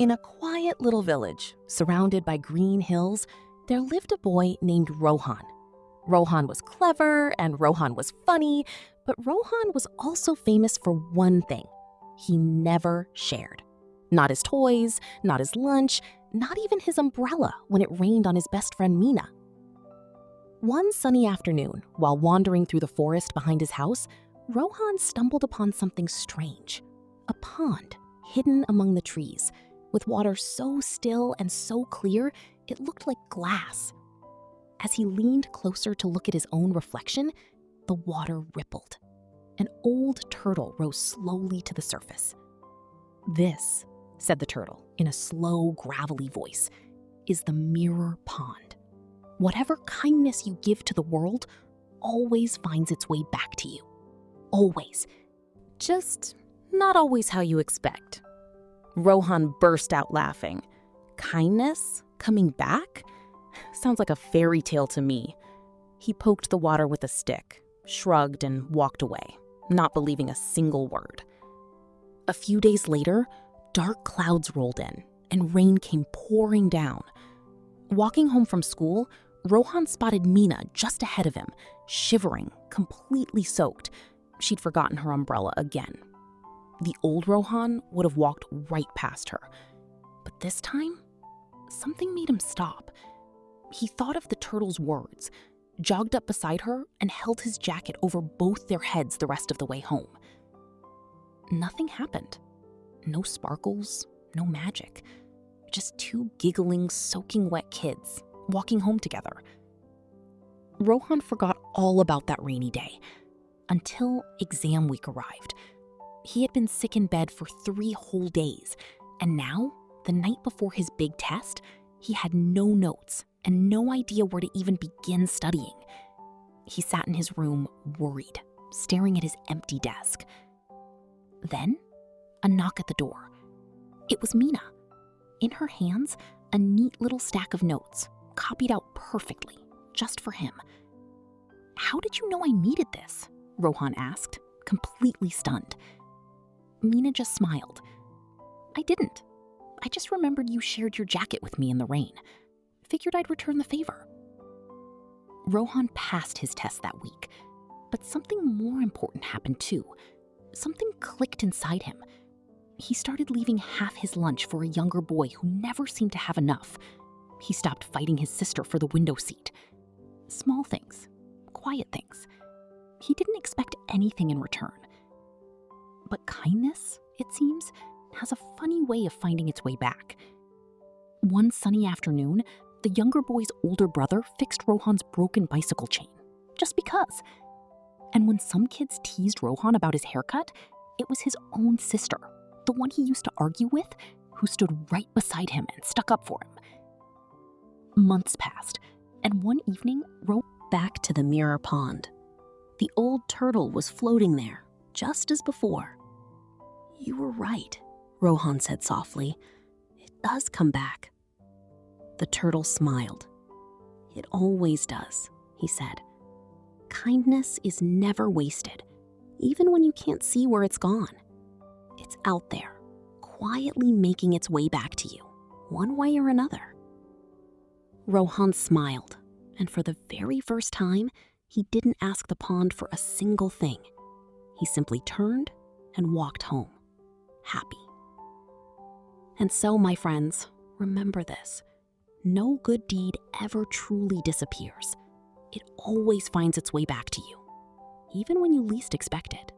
In a quiet little village, surrounded by green hills, there lived a boy named Rohan. Rohan was clever and Rohan was funny, but Rohan was also famous for one thing. He never shared. Not his toys, not his lunch, not even his umbrella when it rained on his best friend Mina. One sunny afternoon, while wandering through the forest behind his house, Rohan stumbled upon something strange. A pond hidden among the trees, with water so still and so clear it looked like glass. As he leaned closer to look at his own reflection, the water rippled. An old turtle rose slowly to the surface. "This," said the turtle in a slow, gravelly voice, "is the mirror pond. Whatever kindness you give to the world always finds its way back to you. Always. Just not always how you expect." Rohan burst out laughing. Kindness? Coming back? Sounds like a fairy tale to me. He poked the water with a stick, shrugged, and walked away, not believing a single word. A few days later, dark clouds rolled in, and rain came pouring down. Walking home from school, Rohan spotted Mina just ahead of him, shivering, completely soaked. She'd forgotten her umbrella again. The old Rohan would have walked right past her. But this time, something made him stop. He thought of the turtle's words, jogged up beside her, and held his jacket over both their heads the rest of the way home. Nothing happened. No sparkles, no magic. Just two giggling, soaking wet kids walking home together. Rohan forgot all about that rainy day until exam week arrived. He had been sick in bed for 3 whole days, and now, the night before his big test, he had no notes and no idea where to even begin studying. He sat in his room, worried, staring at his empty desk. Then, a knock at the door. It was Mina. In her hands, a neat little stack of notes, copied out perfectly, just for him. "How did you know I needed this?" Rohan asked, completely stunned. Mina just smiled. "I didn't. I just remembered you shared your jacket with me in the rain. Figured I'd return the favor." Rohan passed his test that week, but something more important happened too. Something clicked inside him. He started leaving half his lunch for a younger boy who never seemed to have enough. He stopped fighting his sister for the window seat. Small things, quiet things. He didn't expect anything in return. But kindness, it seems, has a funny way of finding its way back. One sunny afternoon, the younger boy's older brother fixed Rohan's broken bicycle chain, just because. And when some kids teased Rohan about his haircut, it was his own sister, the one he used to argue with, who stood right beside him and stuck up for him. Months passed, and one evening, Rohan back to the mirror pond. The old turtle was floating there, just as before. "You were right," Rohan said softly. "It does come back." The turtle smiled. "It always does," he said. "Kindness is never wasted, even when you can't see where it's gone. It's out there, quietly making its way back to you, one way or another." Rohan smiled, and for the very first time, he didn't ask the pond for a single thing. He simply turned and walked home, happy. And so, my friends, remember this. No good deed ever truly disappears. It always finds its way back to you, even when you least expect it.